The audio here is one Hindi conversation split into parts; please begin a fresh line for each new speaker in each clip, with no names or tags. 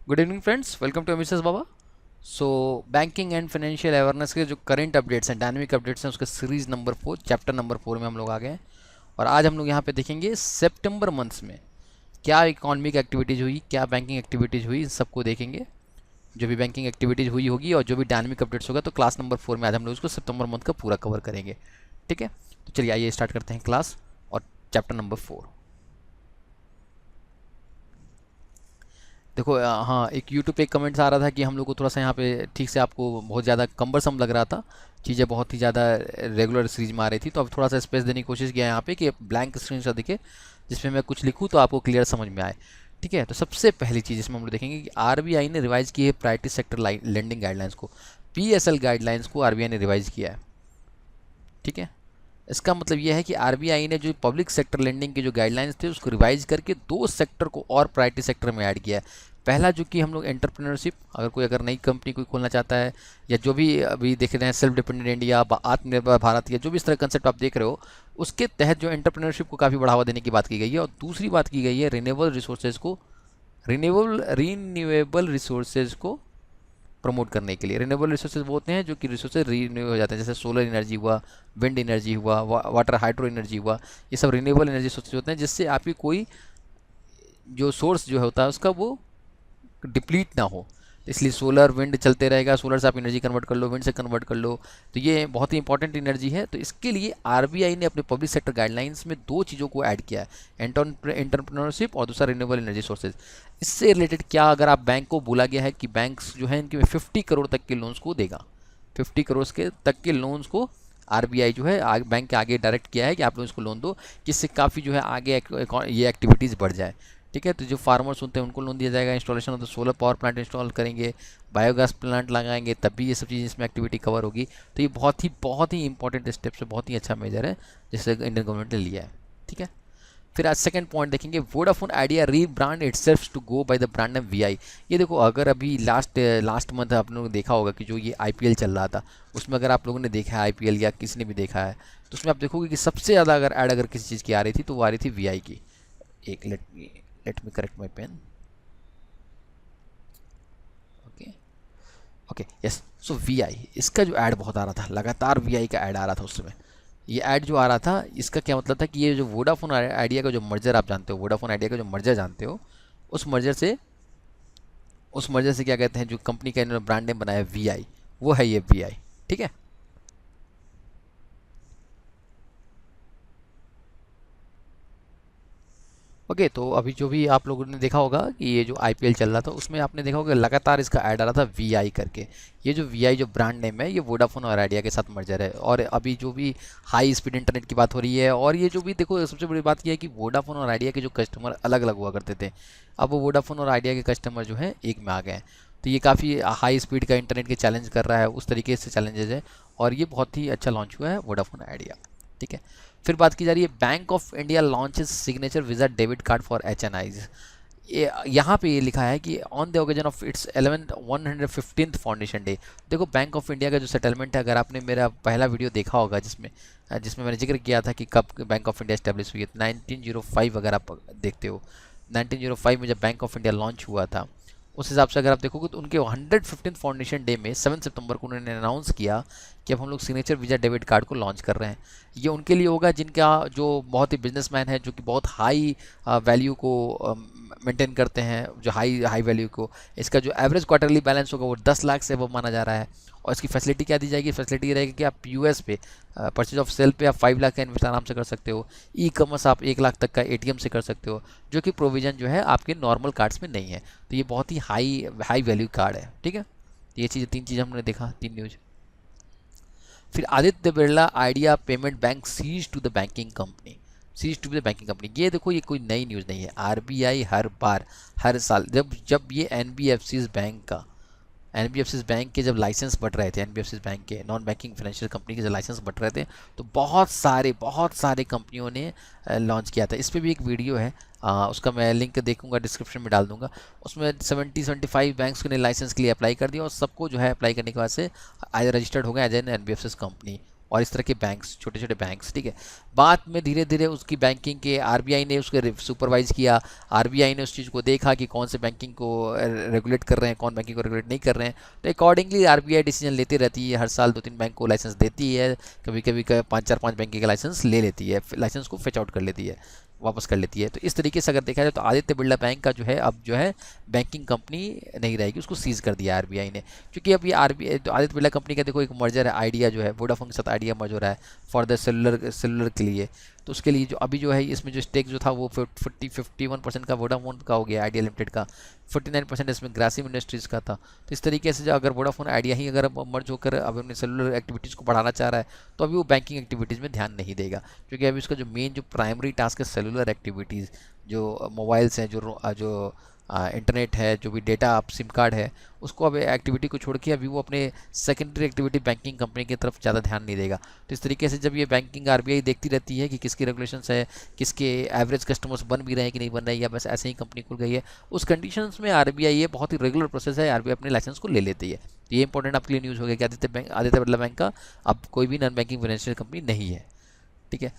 Good evening friends, welcome to Mrs Baba. So banking and financial awareness के जो करंट अपडेट्स हैं, डायनामिक अपडेट्स हैं, उसके सीरीज नंबर 4 चैप्टर नंबर 4 में हम लोग आ गए हैं। और आज हम लोग यहाँ पे देखेंगे सितंबर मंथ्स में क्या इकोनॉमिक एक्टिविटीज़ हुई, क्या बैंकिंग एक्टिविटीज़ हुई, इन सबको देखेंगे। जो भी बैंकिंग एक्टिविटीज़ हुई होगी और जो भी डायनामिक अपडेट्स होगा, तो क्लास नंबर 4 में आज हम लोग इसको सितंबर मंथ का पूरा कवर करेंगे। ठीक है, तो चलिए आइए स्टार्ट करते हैं क्लास और चैप्टर नंबर 4। देखो हाँ, एक यूट्यूब पे एक कमेंट्स आ रहा था कि हम लोग को थोड़ा सा यहाँ पे ठीक से आपको बहुत ज़्यादा कम्बरसम लग रहा था, चीज़ें बहुत ही ज़्यादा रेगुलर सीरीज में आ रही थी। तो अब थोड़ा सा स्पेस देने की कोशिश किया यहाँ पे कि ब्लैंक स्क्रीन सा दिखे जिसमें मैं कुछ लिखूँ तो आपको क्लियर समझ में आए। ठीक है, तो सबसे पहली चीज़ इसमें हम लोग देखेंगे कि आरबीआई ने रिवाइज की है प्रायोरिटी सेक्टर लेंडिंग गाइडलाइंस को, पीएसएल गाइडलाइंस को आरबीआई ने रिवाइज किया है। ठीक है, इसका मतलब यह है कि आरबीआई ने जो पब्लिक सेक्टर लेंडिंग के जो गाइडलाइंस थे उसको रिवाइज करके दो सेक्टर को और प्रायोरिटी सेक्टर में ऐड किया है। पहला जो कि हम लोग एंटरप्रेन्योरशिप, अगर नई कंपनी कोई खोलना चाहता है या जो भी अभी देख रहे हैं सेल्फ डिपेंडेंट इंडिया, आत्मनिर्भर भारत या जो भी इस तरह कंसेप्ट आप देख रहे हो, उसके तहत जो एंटरप्रेन्योरशिप को काफ़ी बढ़ावा देने की बात की गई है। और दूसरी बात की गई है रिन्यूएबल रिसोर्सेज को प्रमोट करने के लिए। रिन्यूएबल रिसोर्सेज वो होते हैं जो कि रिसोर्सेज रीन्यू हो जाते हैं, जैसे सोलर एनर्जी हुआ, विंड एनर्जी हुआ, वाटर हाइड्रो एनर्जी हुआ। ये सब रिन्यूएबल एनर्जी सोर्सेज होते हैं जिससे आपकी कोई जो सोर्स जो होता है उसका वो डिप्लीट ना हो। इसलिए सोलर विंड चलते रहेगा, सोलर से आप एनर्जी कन्वर्ट कर लो, विंड से कन्वर्ट कर लो, तो ये बहुत ही इंपॉर्टेंट एनर्जी है। तो इसके लिए आरबीआई ने अपने पब्लिक सेक्टर गाइडलाइंस में दो चीज़ों को ऐड किया है, एंटरप्रेन्योरशिप और दूसरा रिन्यूएबल एनर्जी सोर्सेज। इससे रिलेटेड क्या अगर आप बैंक को बोला गया है कि बैंक्स जो है इनके 50 करोड़ तक के लोन्स को देगा, 50 करोड़ के तक के लोन्स को आरबीआई जो है बैंक के आगे डायरेक्ट किया है कि आप लोग इसको लोन दो, जिससे काफ़ी जो है आगे ये एक्टिविटीज़ बढ़ जाए। ठीक है, तो जो फार्मर्स होते हैं उनको लोन दिया जाएगा, इंस्टॉलेशन होता है, सोलर पावर प्लांट इंस्टॉल करेंगे, बायोगैस प्लांट लगाएंगे, तब भी ये सब चीज़ इसमें एक्टिविटी कवर होगी। तो ये बहुत ही इंपॉर्टेंट स्टेप्स है, बहुत ही अच्छा मेजर है जिससे इंडियन गवर्नमेंट ने लिया है। ठीक है, फिर आज सेकंड पॉइंट देखेंगे, Vodafone Idea rebrand itself to go by the brand name VI. ये देखो, अगर अभी लास्ट मंथ आप लोगों ने देखा होगा कि जो ये आईपीएल चल रहा था, उसमें अगर आप लोगों ने देखा है आईपीएल या किसी ने भी देखा है, तो उसमें आप देखोगे कि सबसे ज़्यादा अगर ऐड अगर किसी चीज़ की आ रही थी तो वो आ रही थी वीआई की। एक let me correct my pen. Okay, okay, yes. So VI, इसका जो ऐड बहुत आ रहा था, लगातार वीआई का ऐड आ रहा था उस समय। ये ऐड जो आ रहा था इसका क्या मतलब था कि ये जो वोडाफोन आइडिया का जो मर्जर आप जानते हो, वोडाफोन आइडिया का जो मर्जर जानते हो, उस मर्जर से क्या कहते हैं, जो कंपनी का इन्होंने ब्रांड नेम बनाया वीआई, वो है ये वीआई। ठीक है, ओके। तो अभी जो भी आप लोगों ने देखा होगा कि ये जो आईपीएल चल रहा था उसमें आपने देखा होगा लगातार इसका ऐड आ रहा था वीआई करके। ये जो वीआई जो ब्रांड नेम है ये वोडाफोन और आइडिया के साथ मर्जर है। और अभी जो भी हाई स्पीड इंटरनेट की बात हो रही है, और ये जो भी देखो सबसे बड़ी बात यह है कि वोडाफोन और आइडिया के जो कस्टमर अलग अलग हुआ करते थे, अब वो वोडाफोन और आइडिया के कस्टमर जो है एक में आ गए हैं। तो ये काफ़ी हाई स्पीड का इंटरनेट के चैलेंज कर रहा है, उस तरीके से चैलेंजेज है, और ये बहुत ही अच्छा लॉन्च हुआ है वोडाफोन आइडिया। ठीक है, फिर बात की जा रही है bank of India launches signature Visa debit card for HNIs. ये यहाँ पे ये लिखा है कि on the occasion of its 115th foundation day. देखो, बैंक ऑफ इंडिया का जो सेटलमेंट है, अगर आपने मेरा पहला वीडियो देखा होगा जिसमें मैंने जिक्र किया था कि कब बैंक ऑफ इंडिया स्टैब्लिश हुई है, 1905 अगर आप देखते हो, 1905 में जब बैंक ऑफ इंडिया लॉन्च हुआ था, उस हिसाब से अगर आप देखोगे तो उनके 115th फाउंडेशन डे में 7 सितंबर को उन्होंने अनाउंस किया कि अब हम लोग सिग्नेचर वीज़ा डेबिट कार्ड को लॉन्च कर रहे हैं। ये उनके लिए होगा जिनका जो बहुत ही बिजनेसमैन है, जो कि बहुत हाई वैल्यू को मेंटेन करते हैं, जो हाई वैल्यू को, इसका जो एवरेज क्वार्टरली बैलेंस होगा वो 10 लाख से अब माना जा रहा है। और इसकी फैसिलिटी क्या दी जाएगी? फैसिलिटी ये रहेगी कि आप यूएस पे परचेज ऑफ सेल पे आप 5 लाख का इन्वेस्ट आराम से कर सकते हो। ई कॉमर्स आप 1 लाख तक का एटीएम से कर सकते हो, जो कि प्रोविज़न जो है आपके नॉर्मल कार्ड्स में नहीं है। तो ये बहुत ही हाई वैल्यू कार्ड है। ठीक है, तो ये चीज़, 3 चीज़ हमने देखा, 3 न्यूज। फिर Aditya Birla Idea payment bank cease to the banking company, cease to the banking company. ये देखो, ये कोई नई न्यूज़ नहीं है। आरबीआई हर बार, हर साल जब ये एनबीएफसीज बैंक के जब लाइसेंस बट रहे थे, एनबीएफसीज बैंक के नॉन बैंकिंग फाइनेंशियल कंपनी के जब लाइसेंस बट रहे थे, तो बहुत सारे कंपनियों ने लॉन्च किया था। इस पर भी एक वीडियो है, उसका मैं लिंक देखूंगा, डिस्क्रिप्शन में डाल दूंगा। उसमें 75 बैंक्स ने लाइसेंस के लिए अप्लाई कर दिया, और सबको जो है अप्लाई करने के बाद से आज रजिस्टर्ड हो गए एज एन एनबीएफसीज कंपनी। और इस तरह के बैंक्स, छोटे छोटे बैंक्स, ठीक है। बाद में धीरे धीरे उसकी बैंकिंग के आरबीआई ने उसको सुपरवाइज किया, आरबीआई ने उस चीज़ को देखा कि कौन से बैंकिंग को रेगुलेट कर रहे हैं, कौन बैंकिंग को रेगुलेट नहीं कर रहे हैं। तो अकॉर्डिंगली आरबीआई डिसीजन लेती रहती है, हर साल 2-3 बैंक को लाइसेंस देती है, कभी कभी 5-4-5 बैंकिंग का लाइसेंस ले लेती है, लाइसेंस को फेच आउट कर लेती है, वापस कर लेती है। तो इस तरीके से अगर देखा जाए तो आदित्य बिरला बैंक का जो है अब जो है बैंकिंग कंपनी नहीं रहेगी, उसको सीज कर दिया आरबीआई ने। क्योंकि अब ये आरबीआई तो आदित्य बिरला कंपनी का देखो एक मर्जर है, आइडिया जो है वोडाफोन के साथ आइडिया मर्ज हो रहा है फॉर द सेलुलर के लिए। तो उसके लिए जो अभी जो है इसमें जो स्टेक जो था वो 51% का वोडाफोन का हो गया, आइडिया लिमिटेड का 49% इसमें ग्रासिम इंडस्ट्रीज़ का था। तो इस तरीके से जो अगर वोडाफोन आइडिया ही अगर मर्ज होकर अब अपने सेलुलर एक्टिविटीज़ को बढ़ाना चाह रहा है तो अभी वो बैंकिंग एक्टिविटीज़ में ध्यान नहीं देगा, क्योंकि अभी उसका जो मेन जो प्राइमरी टास्क है सेलुलर एक्टिविटीज़, जो मोबाइल्स हैं, जो इंटरनेट है, जो भी डेटा आप सिम कार्ड है, उसको अब एक्टिविटी को छोड़ के अभी वो अपने सेकेंडरी एक्टिविटी बैंकिंग कंपनी की तरफ ज़्यादा ध्यान नहीं देगा। तो इस तरीके से जब ये बैंकिंग आरबीआई देखती रहती है कि किसकी रेगुलेशंस है, किसके एवरेज कस्टमर्स बन भी रहे हैं कि नहीं बन रहे हैं, या बस ऐसे ही कंपनी खुल गई है, उस कंडीशंस में आरबीआई, ये बहुत ही रेगुलर प्रोसेस है, आरबीआई अपने लाइसेंस को ले लेती है। तो ये इंपॉर्टेंट आपके लिए न्यूज़ हो गया कि आदित्य बिरला बैंक का अब कोई भी नॉन बैंकिंग फाइनेंशियल कंपनी नहीं है, ठीक है।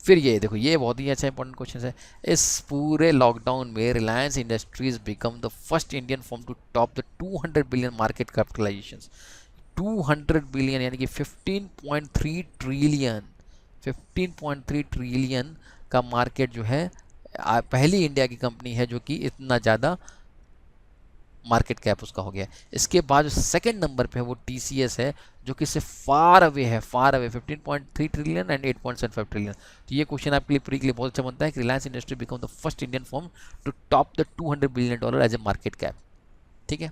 फिर ये देखो, ये बहुत ही अच्छा इंपॉर्टेंट क्वेश्चन है। इस पूरे लॉकडाउन में Reliance Industries become the first Indian firm to top the 200 billion market capitalization. 200 billion यानी कि 15.3 ट्रिलियन, 15.3 ट्रिलियन का मार्केट जो है, पहली इंडिया की कंपनी है जो कि इतना ज़्यादा मार्केट कैप उसका हो गया। इसके बाद जो सेकंड नंबर पे है वो टीसीएस है, जो कि इससे फार अवे है, far away 15.3 trillion and 8.75 trillion. तो ये क्वेश्चन आपके लिए प्री के लिए बहुत अच्छा बनता है कि Reliance Industry become the first Indian firm to top the $200 billion as a market cap, ठीक है।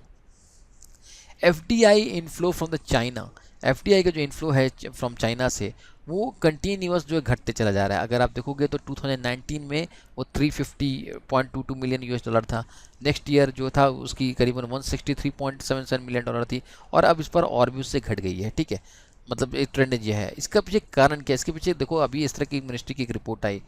FDI inflow from the China, FDI का जो इनफ्लो है फ्रॉम चाइना से वो कंटिन्यूअस जो है घटते चला जा रहा है। अगर आप देखोगे तो 2019 में वो 350.22 मिलियन यूएस डॉलर था, नेक्स्ट ईयर जो था उसकी करीबन 163.77 मिलियन डॉलर थी, और अब इस पर और भी उससे घट गई है, ठीक है। मतलब एक ट्रेंड ये है। इसका पीछे कारण क्या है? इसके पीछे देखो, अभी इस तरह की मिनिस्ट्री की एक रिपोर्ट आई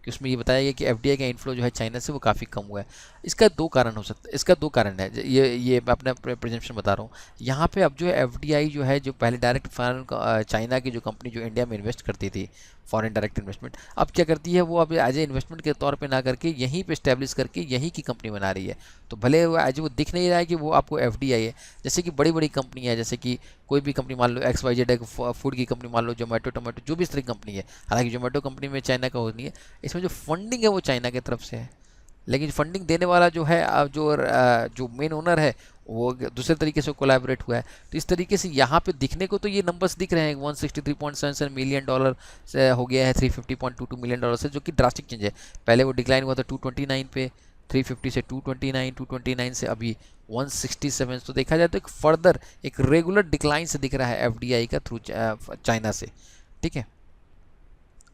कि उसमें ये बताया गया कि एफडीआई का इनफ्लो जो है चाइना से वो काफ़ी कम हुआ है। इसका दो कारण हो सकता है, इसका दो कारण है, ये मैं अपना प्रेजेंटेशन बता रहा हूँ। यहाँ पे अब जो है एफडीआई जो है, जो पहले डायरेक्ट फॉरेन चाइना की जो कंपनी जो इंडिया में इन्वेस्ट करती थी, फॉरेन डायरेक्ट इन्वेस्टमेंट, अब क्या करती है वो अब एज ए इन्वेस्टमेंट के तौर पे ना करके यहीं पे स्टैब्लिश करके यहीं की कंपनी बना रही है। तो भले वो एज वो दिख नहीं रहा है कि वो आपको एफडीआई है, जैसे कि बड़ी बड़ी कंपनी है, जैसे कि कोई भी कंपनी मान लो XYZ है, फूड की कंपनी मान लो, जोमेटो, टोमेटो, जो भी इस तरह की कंपनी है। हालांकि जोमेटो कंपनी में चाइना का हो नहीं है, इसमें जो फंडिंग है वो चाइना की तरफ से है, लेकिन फंडिंग देने वाला जो है जो मेन ओनर है वो दूसरे तरीके से कोलैबोरेट हुआ है। तो इस तरीके से यहाँ पे दिखने को तो ये नंबर्स दिख रहे हैं, 163.77 मिलियन डॉलर से हो गया है 350.22 मिलियन डॉलर से, जो कि ड्रास्टिक चेंज है। पहले वो डिक्लाइन हुआ था 229 पे, 350 से 229, 229 से अभी 167। तो देखा जाए तो एक फर्दर एक रेगुलर डिक्लाइन से दिख रहा है एफडीआई का थ्रू चाइना से, ठीक है।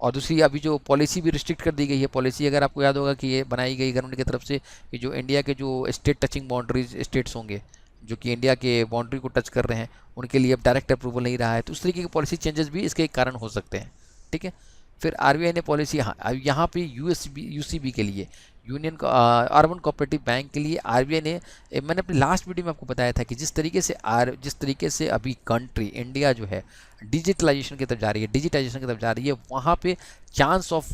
और दूसरी अभी जो पॉलिसी भी रिस्ट्रिक्ट कर दी गई है। पॉलिसी अगर आपको याद होगा कि ये बनाई गई गवर्नमेंट की तरफ से कि जो इंडिया के जो स्टेट टचिंग बाउंड्रीज स्टेट्स होंगे, जो कि इंडिया के बाउंड्री को टच कर रहे हैं, उनके लिए अब डायरेक्ट अप्रूवल नहीं रहा है। तो उस तरीके की पॉलिसी चेंजेस भी इसके एक कारण हो सकते हैं, ठीक है। फिर आरबीआई ने पॉलिसी यहाँ पे यूसीबी के लिए, यूनियन अर्बन कोऑपरेटिव बैंक के लिए आरबीआई ने, मैंने अपनी लास्ट वीडियो में आपको बताया था कि जिस तरीके से अभी कंट्री इंडिया जो है डिजिटलाइजेशन की तरफ जा रही है, डिजिटाइजेशन की तरफ जा रही है, वहाँ पे चांस ऑफ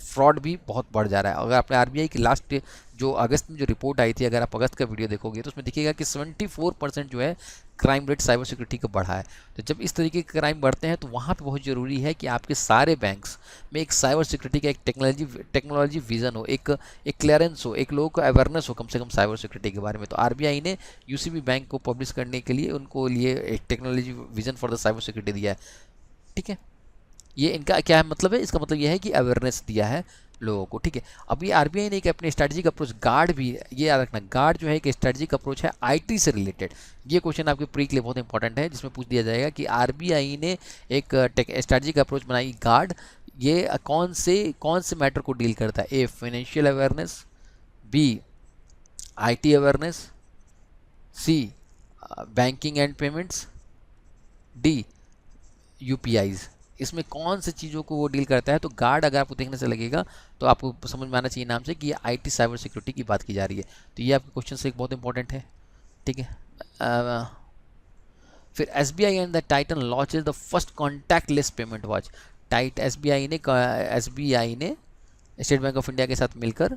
फ्रॉड भी बहुत बढ़ जा रहा है। अगर आपने आरबीआई की लास्ट जो अगस्त में जो रिपोर्ट आई थी, अगर आप अगस्त का वीडियो देखोगे तो उसमें दिखेगा कि 74% जो है क्राइम रेट साइबर सिक्योरिटी का बढ़ा है। तो जब इस तरीके के क्राइम बढ़ते हैं तो वहाँ पे बहुत ज़रूरी है कि आपके सारे बैंक्स में एक साइबर सिक्योरिटी का एक टेक्नोलॉजी विजन हो, एक क्लियरेंस हो, एक लोगों को अवेयरनेस हो कम से कम साइबर सिक्योरिटी के बारे में। तो आरबीआई ने यूसीबी बैंक को पब्लिश करने के लिए उनको लिए एक technology vision for the cyber security दिया है, ठीक है। ये इनका क्या है मतलब है? इसका मतलब यह है कि अवेयरनेस दिया है लोगों को, ठीक है। अभी आरबीआई ने एक अपने स्ट्रेटजिक अप्रोच गार्ड भी, ये याद रखना, गार्ड जो है एक स्ट्रेटजिक अप्रोच है आईटी से रिलेटेड। ये क्वेश्चन आपके प्री के लिए बहुत इंपॉर्टेंट है, जिसमें पूछ दिया जाएगा कि आरबीआई ने एक स्ट्रेटजिक अप्रोच बनाई गार्ड, ये कौन से मैटर को डील करता है? A, financial awareness, B, IT awareness, C, banking and payments, D, UPIs. इसमें कौन सी चीज़ों को वो डील करता है? तो गार्ड अगर आपको देखने से लगेगा तो आपको समझ में आना चाहिए नाम से कि ये आईटी साइबर सिक्योरिटी की बात की जा रही है। तो ये आपके क्वेश्चन से एक बहुत इंपॉर्टेंट है, ठीक है। फिर SBI and the Titan launch the first contactless payment watch. SBI ने स्टेट बैंक ऑफ इंडिया के साथ मिलकर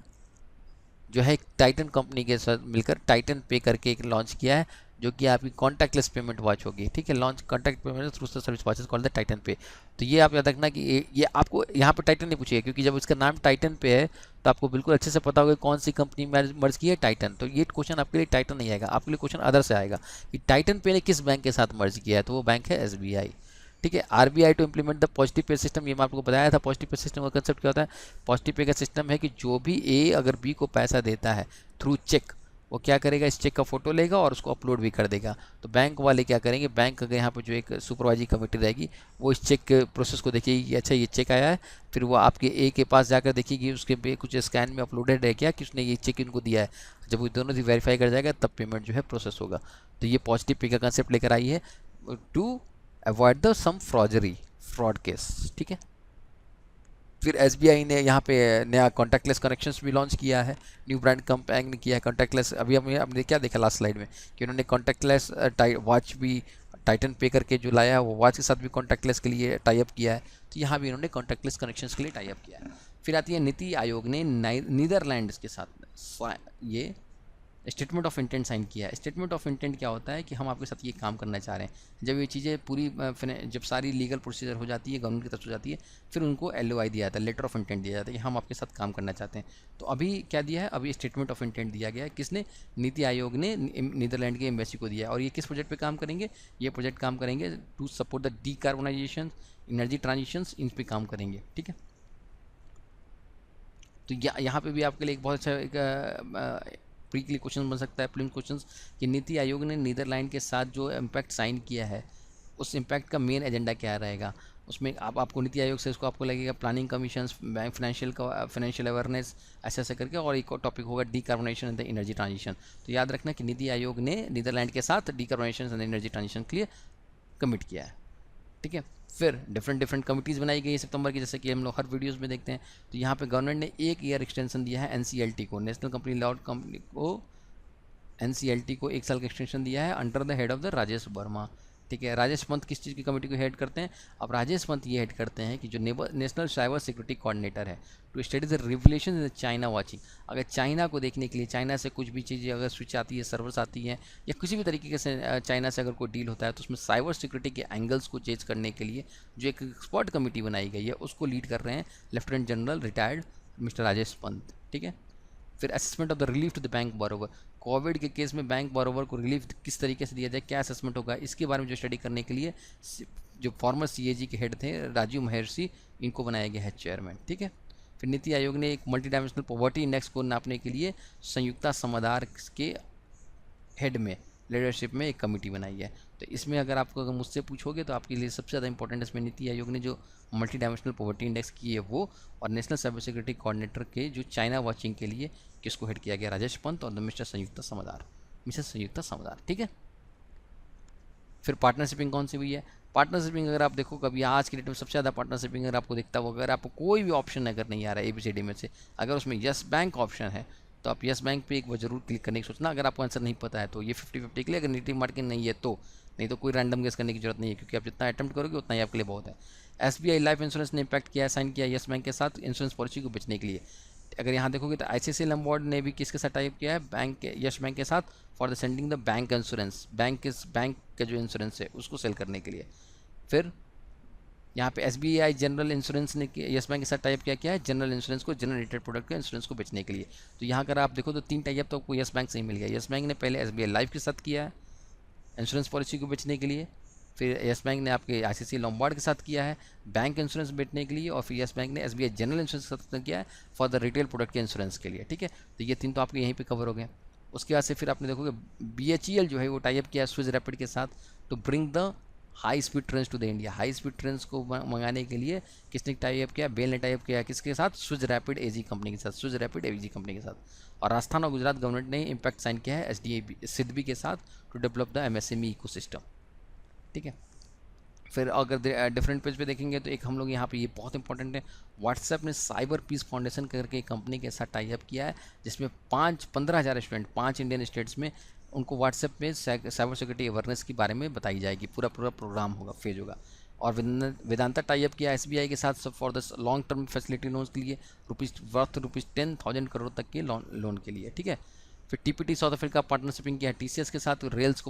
जो है टाइटन कंपनी के साथ मिलकर टाइटन पे करके एक लॉन्च किया है, जो कि आपकी कॉन्टैक्टलेस पेमेंट वॉच होगी। ठीक है, launch contact payment through the service watches called the Titan पे। तो ये आप याद रखना कि ये आपको यहाँ पे टाइटन नहीं पूछेगा, क्योंकि जब इसका नाम टाइटन पे है तो आपको बिल्कुल अच्छे से पता होगा कौन सी कंपनी मर्ज की है, टाइटन। तो ये क्वेश्चन आपके लिए टाइटन नहीं आएगा, आपके लिए क्वेश्चन अदर से आएगा कि टाइटन पे ने किस बैंक के साथ मर्ज किया है, तो वो बैंक है SBI। ठीक है, RBI to implement the positive pay system, ये मैं आपको बताया था। पॉजिटिव पे सिस्टम का कंसेप्ट क्या होता है? पॉजिटिव पे का सिस्टम है कि जो भी A अगर B को पैसा देता है थ्रू चेक, वो क्या करेगा, इस चेक का फोटो लेगा और उसको अपलोड भी कर देगा। तो बैंक वाले क्या करेंगे, बैंक अगर यहाँ पर जो एक सुपरवाइजरी कमेटी रहेगी वो इस चेक के प्रोसेस को देखेगी कि अच्छा ये चेक आया है, फिर वो आपके A के पास जाकर देखेगी उसके पे कुछ स्कैन में अपलोडेड है क्या कि उसने ये चेक इनको दिया है। जब वो दोनों भी वेरीफाई कर जाएगा तब पेमेंट जो है प्रोसेस होगा। तो ये पॉजिटिव पे का कंसेप्ट लेकर आई है to avoid the some fraud case. ठीक है, फिर SBI ने यहाँ पे नया कॉन्टैक्टलेस कनेक्शंस भी लॉन्च किया है, न्यू ब्रांड कैंपेन किया है कॉन्टैक्टलेस। अभी हमने क्या देखा लास्ट स्लाइड में कि उन्होंने कॉन्टैक्टलेस वॉच भी टाइटन पे करके जो लाया है वो वॉच के साथ भी कॉन्टैक्टलेस के लिए टाई अप किया है। तो यहाँ भी उन्होंने कॉन्टैक्टलेस कनेक्शंस के लिए टाई अप किया है। फिर आती है नीति आयोग ने नीदरलैंड्स के साथ ये स्टेटमेंट ऑफ इंटेंट साइन किया है। स्टेटमेंट ऑफ इंटेंट क्या होता है कि हम आपके साथ ये काम करना चाह रहे हैं। जब ये चीज़ें पूरी जब सारी लीगल प्रोसीजर हो जाती है, गवर्नमेंट की तरफ से हो जाती है, फिर उनको LOI दिया जाता है, लेटर ऑफ इंटेंट दिया जाता है कि हम आपके साथ काम करना चाहते हैं। तो अभी क्या दिया है, अभी स्टेटमेंट ऑफ इंटेंट दिया गया है। किसने? नीति आयोग ने नीदरलैंड के एम्बेसी को दिया है। और ये किस प्रोजेक्ट पर काम करेंगे? ये प्रोजेक्ट काम करेंगे to support the decarbonisation, energy transitions, इन पर काम करेंगे। ठीक है, तो यहाँ पे भी आपके लिए एक बहुत अच्छा एक प्री के लिए क्वेश्चन बन सकता है, प्रीलिम्स क्वेश्चन, कि नीति आयोग ने नीदरलैंड के साथ जो इम्पैक्ट साइन किया है उस इम्पैक्ट का मेन एजेंडा क्या रहेगा। उसमें आपको नीति आयोग से इसको आपको लगेगा planning commission, bank financial awareness, ऐसे करके, और एक और टॉपिक होगा decarbonisation and the energy transition. तो याद रखना कि नीति आयोग ने नीदरलैंड के साथ डीकार्बोनाइजेशन एंड एनर्जी ट्रांजिशन के लिए कमिट किया है। ठीक है, फिर डिफरेंट कमिटीज़ बनाई गई है सितंबर की, जैसे कि हम लोग हर वीडियोस में देखते हैं। तो यहाँ पे गवर्नमेंट ने 1 ईयर एक्सटेंशन दिया है NCLT को, नेशनल कंपनी लॉ कंपनी को, NCLT को 1 साल का एक्सटेंशन दिया है under the head of the Rajesh Verma. ठीक है, राजेश पंत किस चीज़ की कमेटी को हेड करते हैं? अब राजेश पंत ये हेड करते हैं कि जो नेशनल साइबर सिक्योरिटी कोऑर्डिनेटर है, to study the revolution in China watching. अगर चाइना को देखने के लिए, चाइना से कुछ भी चीज़ें अगर स्विच आती है, सर्वर्स आती हैं, या किसी भी तरीके से चाइना से अगर कोई डील होता है, तो उसमें साइबर सिक्योरिटी के एंगल्स को चेंज करने के लिए जो एक एक्सपर्ट कमेटी बनाई गई है उसको लीड कर रहे हैं lieutenant general retired mister Rajesh Pant. ठीक है, फिर assessment of the relief to the bank borrower, covid के केस में बैंक बोरोवर को रिलीफ किस तरीके से दिया जाए, क्या असेसमेंट होगा, इसके बारे में जो स्टडी करने के लिए जो फॉर्मर CAG के हेड थे राजीव महर्षि, इनको बनाया गया है चेयरमैन। ठीक है, फिर नीति आयोग ने एक मल्टी डायमेंशनल पॉवर्टी इंडेक्स को नापने के लिए संयुक्ता समादार के हेड में, लीडरशिप में एक कमेटी बनाई है। तो इसमें अगर मुझसे पूछोगे तो आपके लिए सबसे ज़्यादा इंपॉर्टेंट इसमें नीति आयोग ने जो मल्टी डायमेंशनल पॉवर्टी इंडेक्स की है वो, और नेशनल साइबर सिक्योरिटी कोऑर्डिनेटर के जो चाइना वॉचिंग के लिए किसको हेड किया गया, राजेश पंत और मिसेस संयुक्ता समदार। ठीक है, फिर पार्टनरशिपिंग कौन सी हुई है? पार्टनरशिपिंग अगर आप देखो कभी आज की डेट में सबसे ज़्यादा पार्टनरशिपिंग अगर आपको दिखता हो, अगर आपको कोई भी ऑप्शन अगर नहीं आ रहा है ABCD में से, अगर उसमें यस बैंक ऑप्शन है तो आप यस बैंक पे एक बार जरूर क्लिक करने की सोचना। अगर आपको आंसर नहीं पता है तो ये 50-50 के लिए, अगर नेगेटिव मार्किंग नहीं है तो, नहीं तो कोई रैंडम गेस करने की जरूरत नहीं है, क्योंकि आप जितना अटेम्प्ट करोगे उतना ही आपके लिए बहुत है। SBI लाइफ इंश्योरेंस ने इम्पैक्ट किया है, साइन किया यस बैंक के साथ इंश्योरेंस पॉलिसी को बेचने के लिए। अगर यहाँ देखोगे तो ICICI लम्बार्ड ने भी किसके साथ टाइप किया है, बैंक के यस बैंक के साथ, for the sending the bank insurance, bank का जो इंश्योरेंस है उसको सेल करने के लिए। फिर यहाँ पे SBI जनरल इंश्योरेंस ने यस बैंक के साथ टाइप क्या है, जनरल इंश्योरेंस को, जनरल रिलेटेड प्रोडक्ट के इंश्योरेंस को बेचने के लिए। तो यहाँ अगर आप देखो तो 3 टाइप तो आपको यस बैंक से ही मिल गया। यस बैंक ने पहले SBI लाइफ के साथ किया है इंश्योरेंस पॉलिसी को बेचने के लिए, फिर यस बैंक ने आपके ICICI लॉम्बार्ड के साथ किया है बैंक इंश्योरेंस बेचने के लिए, और फिर यस बैंक ने SBI जनरल इंश्योरेंस के साथ किया है फॉर द रिटेल प्रोडक्ट के इंश्योरेंस के लिए। ठीक है, तो ये 3 तो आपके यहीं पे कवर हो गए। उसके बाद से फिर आपने देखोगे BHEL जो है वो टाइप किया है स्विस रैपिड के साथ to bring the high speed trains to the India. High speed trains को मंगाने के लिए किसने टाइप किया, बेल ने टाइप किया किसके साथ, स्विस रैपिड AG कंपनी के साथ, स्विस रैपिड AG कंपनी के साथ। और राजस्थान और गुजरात गवर्नमेंट ने इम्पैक्ट साइन किया है SIDBI के साथ to develop the MSME ecosystem. ठीक है, फिर अगर डिफरेंट पेज पे देखेंगे तो एक हम लोग यहाँ पे ये बहुत इंपॉर्टेंट है, व्हाट्सएप ने साइबर पीस फाउंडेशन करके एक कंपनी के साथ टाई अप किया है, जिसमें 15,000 स्टूडेंट 5 इंडियन स्टेट्स में उनको व्हाट्सएप में साइबर सिक्योरिटी अवेयरनेस के बारे में बताई जाएगी, पूरा पूरा प्रोग्राम होगा, फेज होगा। और वेदांता टाई अप किया एसबीआई के साथ for the long term facility loans के लिए रुपीज़ 10,000 करोड़ तक के लोन के लिए, ठीक है। फिर टीपीटी साउथ अफ्रीका पार्टनरशिपिंग किया है टीसीएस के साथ रेल्स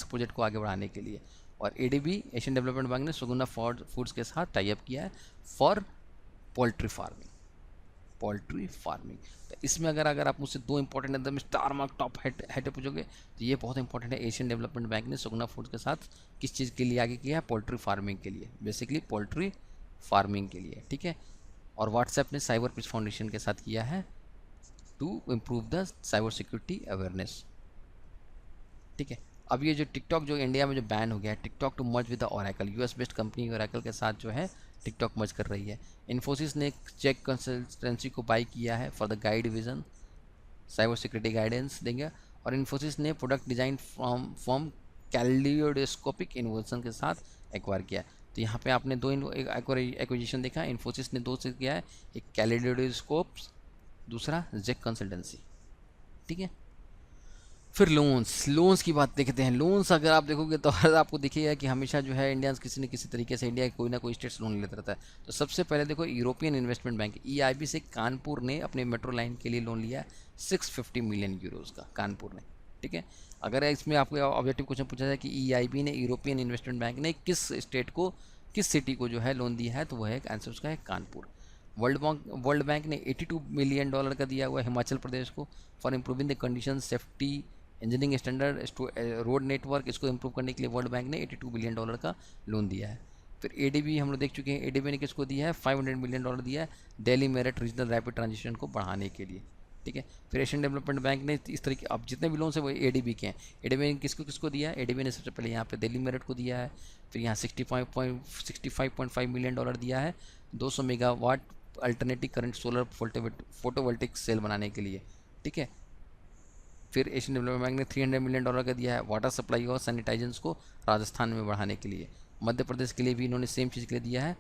प्रोजेक्ट को आगे बढ़ाने के लिए। और एडीबी एशियन डेवलपमेंट बैंक ने सुगुना फूड्स के साथ टाई अप किया है फॉर पोल्ट्री फार्मिंग। तो इसमें अगर आप मुझसे 2 इंपॉर्टेंट एकदम स्टार मार्क टॉप हेड पूछोगे तो ये बहुत इंपॉर्टेंट है, एशियन डेवलपमेंट बैंक ने सुगुना फूड्स के साथ किस चीज़ के लिए आगे किया है, पोल्ट्री फार्मिंग के लिए, बेसिकली पोल्ट्री फार्मिंग के लिए, ठीक है। और व्हाट्सएप ने साइबर पीस फाउंडेशन के साथ किया है to improve the cyber security awareness, ठीक है। अब ये जो टिकटॉक जो इंडिया में जो बैन हो गया है, TikTok to merge with the Oracle, US based company Oracle के साथ जो है टिकटॉक मर्ज कर रही है। इन्फोसिस ने चेक कंसल्टेंसी को बाई किया है for the guide vision, cyber security guidance देंगे। और इन्फोसिस ने प्रोडक्ट डिज़ाइन फ्रॉम कैलियोडोस्कोपिक इनोवेशन के साथ एक्वायर किया है। तो यहाँ पे आपने 2 एक्विजिशन देखा, इन्फोसिस ने 2 से किया है, एक कैलियोडोस्कोप्स, दूसरा जेक कंसल्टेंसी, ठीक है। फिर लोन्स की बात देखते हैं। लोन्स अगर आप देखोगे तो आपको दिखेगा कि हमेशा जो है इंडियंस किसी न किसी तरीके से इंडिया कोई ना कोई स्टेट्स लोन लेता रहता है। तो सबसे पहले देखो यूरोपियन इन्वेस्टमेंट बैंक EIB से कानपुर ने अपने मेट्रो लाइन के लिए लोन लिया 650 मिलियन यूरोज़ का, कानपुर ने, ठीक है। अगर इसमें आपको ऑब्जेक्टिव क्वेश्चन पूछा जाए कि EIB ने, यूरोपियन इन्वेस्टमेंट बैंक ने किस स्टेट को, किस सिटी को जो है लोन दिया है, तो वह एक आंसर उसका है कानपुर। वर्ल्ड बैंक ने $82 मिलियन का दिया हुआ है हिमाचल प्रदेश को for improving the condition safety engineering standard road network, इसको इम्प्रूव करने के लिए वर्ल्ड बैंक ने $82 बिलियन का लोन दिया है। फिर एडीबी हम लोग देख चुके हैं, एडीबी ने किसको दिया है, $500 मिलियन दिया है Delhi Meerut regional rapid transition को बढ़ाने के लिए, ठीक है। फिर एशियन डेवलपमेंट बैंक ने इस तरीके, अब जितने भी लोन है वो एडीबी के हैं। एडीबी ने किसको दिया है, एडीबी ने सबसे पहले यहाँ पे दिल्ली मेरठ को दिया है, फिर यहाँ 65.5 मिलियन दिया है 200 megawatt alternative current solar photovoltaic cell बनाने के लिए, ठीक है। फिर एशियन डेवलपमेंट बैंक ने $300 मिलियन का दिया है वाटर सप्लाई और सैनिटाइजेंस को राजस्थान में बढ़ाने के लिए। मध्य प्रदेश के लिए भी इन्होंने सेम चीज़ के लिए दिया है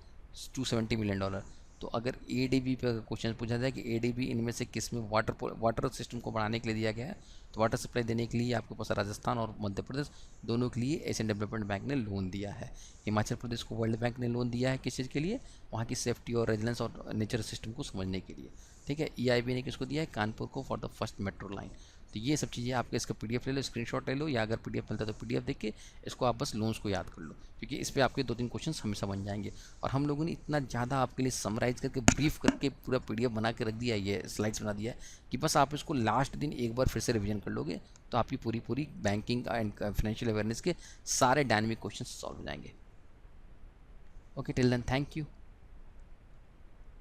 $270 मिलियन। तो अगर एडीबी पर क्वेश्चन पूछा जाए कि एडीबी इनमें से किस में वाटर सिस्टम को बढ़ाने के लिए दिया गया है, तो वाटर सप्लाई देने के लिए आपके पास राजस्थान और मध्य प्रदेश दोनों के लिए एशियन डेवलपमेंट बैंक ने लोन दिया है। हिमाचल प्रदेश को वर्ल्ड बैंक ने लोन दिया है किस चीज़ के लिए, वहाँ की सेफ्टी और रेजिलेंस और नेचर सिस्टम को समझने के लिए, ठीक है। EIB ने किसको दिया है, कानपुर को for the first metro line. तो ये सब चीज़ें आपके इसका PDF ले लो, स्क्रीनशॉट ले लो, या अगर PDF मिलता है तो PDF देख के इसको आप बस लोन्स को याद कर लो, क्योंकि इस पर आपके 2-3 क्वेश्चन हमेशा बन जाएंगे। और हम लोगों ने इतना ज़्यादा आपके लिए समराइज़ करके ब्रीफ करके पूरा PDF बना के रख दिया है, ये स्लाइड्स बना दिया है कि बस आप इसको लास्ट दिन एक बार फिर से रिविजन कर लोगे तो आपकी पूरी बैंकिंग एंड फाइनेंशियल अवेयरनेस के सारे डायनेमिक क्वेश्चन सॉल्व हो जाएंगे। Okay, till then thank you.